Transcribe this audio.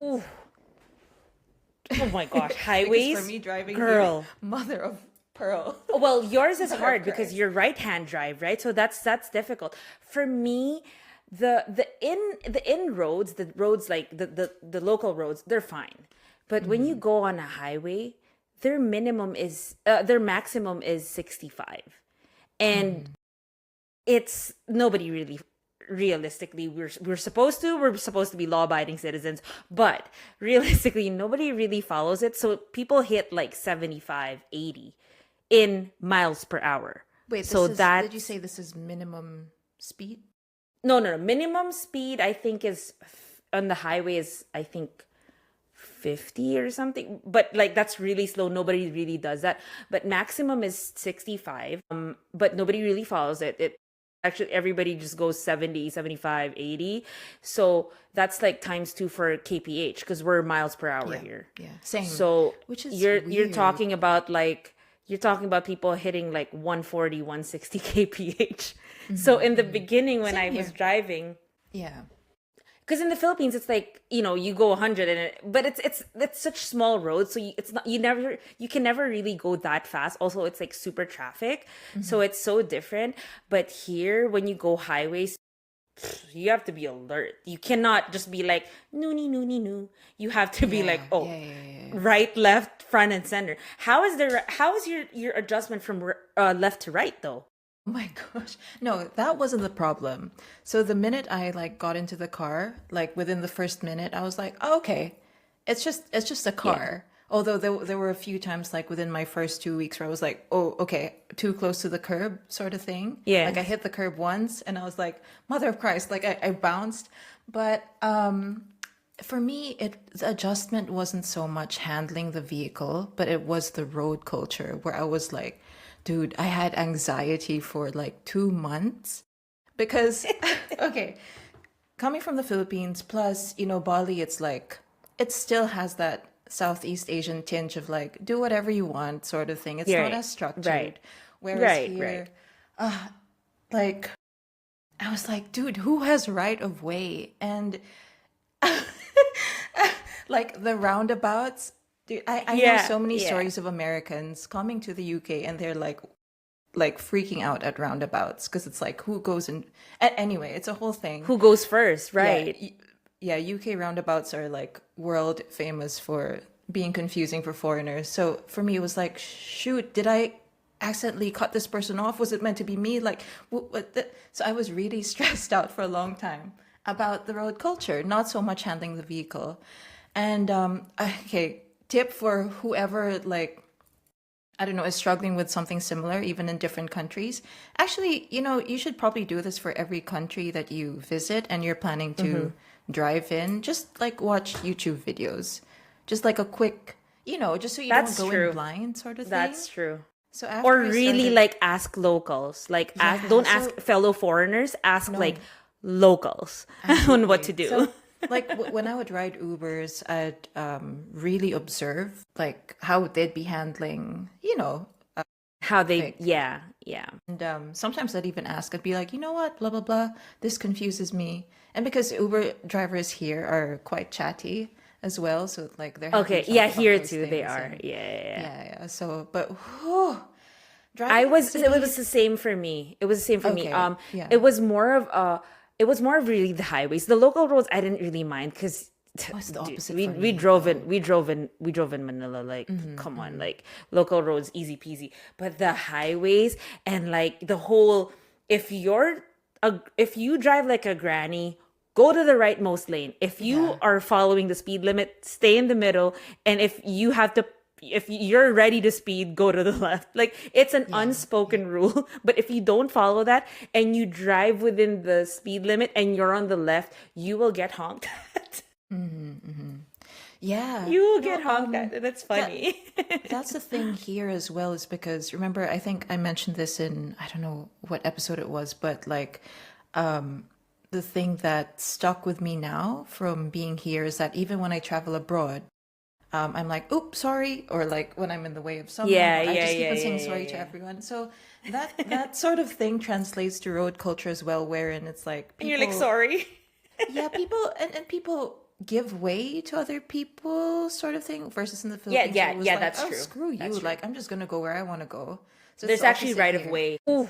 Ooh. Oh my gosh, Because for highways, me, driving here, girl. mother of pearl. Well, yours is Mother of hard because Christ. you're right-hand drive, right? So that's difficult. For me, the in roads, the roads like the local roads, they're fine. But when you Mm-hmm. go on a highway, their maximum is 65. And Mm-hmm. it's nobody really realistically we're supposed to be law-abiding citizens, but realistically nobody really follows it, so people hit like 75, 80 in miles per hour. Wait, So did you that's say this is minimum speed? no, minimum speed I think is on the highway is I think 50 or something, but like that's really slow, nobody really does that. But maximum is 65, but nobody really follows it. Actually everybody just goes 70, 75, 80. So that's like times two for kph because we're miles per hour Yeah, here. yeah, same. So Which is you're weird. talking about like you're talking about people hitting like 140, 160 kph. So Mm-hmm, in the mm-hmm. beginning when Same I was here. driving, Yeah. because in the Philippines it's like you go 100 but it's such small roads, so it's not you can never really go that fast. Also it's like super traffic, Mm-hmm. so it's so different. But here when you go highways, you have to be alert. You cannot just be like noonie noonie noo. You have to be like, Yeah, oh, yeah, yeah, yeah, yeah. right, left, front, and center. How is your adjustment from left to right though? Oh my gosh. No, that wasn't the problem. So the minute I like got into the car, like within the first minute, I was like, oh, okay, it's just a Yeah, car. Although there were a few times like within my first 2 weeks where I was like, oh, okay, too close to the curb sort of thing. Like yeah. I hit the curb once and I was like, Mother of Christ, like I bounced. But for me, the adjustment wasn't so much handling the vehicle, but it was the road culture where I was like, dude, I had anxiety for like 2 months because, okay, coming from the Philippines, plus, Bali, it's like, it still has that Southeast Asian tinge of like, do whatever you want sort of thing. It's Yeah, not right, as structured. right, Whereas right, right. here, like, I was like, dude, who has right of way? And like the roundabouts, dude, I know Yeah, so many yeah. stories of Americans coming to the UK and they're like freaking out at roundabouts because it's like who goes in anyway, it's a whole thing. Who goes first, Yeah, right? yeah, UK roundabouts are like world famous for being confusing for foreigners. So for me it was like, shoot, did I accidentally cut this person off? Was it meant to be me? Like so I was really stressed out for a long time about the road culture, not so much handling the vehicle. And okay, tip for whoever like I don't know, is struggling with something similar, even in different countries. Actually, you should probably do this for every country that you visit and you're planning Mm-hmm. to drive in. Just like watch YouTube videos. Just like a quick, just so you don't That's go in true. blind sort of thing. That's true. So after Or I really started, like ask locals. Like ask yeah, don't ask so fellow foreigners, ask like no, locals on what to absolutely. do. So like when I would ride Ubers, I'd really observe like how they'd be handling, How they traffic. yeah, yeah. And sometimes I'd even ask, I'd be like, you know what, blah, blah, blah, this confuses me. And because Uber drivers here are quite chatty as well, so like they're happy Okay, to yeah, talk about here those too they things. are. And Yeah, yeah, yeah. yeah, yeah. So, but whew, I driving in was it was the cities, same for me. It was the same for me. okay, yeah. It was more of really the highways. The local roads I didn't really mind because Oh, it's the dude, opposite we for we me, drove in though. we drove in we drove in Manila, like come on, like local roads easy peasy. But the highways and like the whole if you drive like a granny, go to the rightmost lane. If you Yeah, are following the speed limit, stay in the middle. And if you're ready to speed, go to the left. Like it's an yeah, yeah. unspoken rule. But if you don't follow that and you drive within the speed limit and you're on the left, you will get honked at. Yeah, You will no, get honked at. And that's that funny. that's the thing here as well, is because remember, I think I mentioned this in I don't know what episode it was, but like the thing that stuck with me now from being here is that even when I travel abroad, I'm like, oops, sorry, or like when I'm in the way of someone, Yeah, or I yeah, just keep yeah, on saying yeah, sorry yeah, to yeah. everyone. So that sort of thing translates to road culture as well, wherein it's like And you're like, people, sorry. yeah, people and people give way to other people sort of thing versus in the Philippines yeah, where it was yeah, like, that's oh, true. screw you. That's true. Like, I'm just going to go where I want to go. So it's There's the actually opposite right of here. way. Ooh,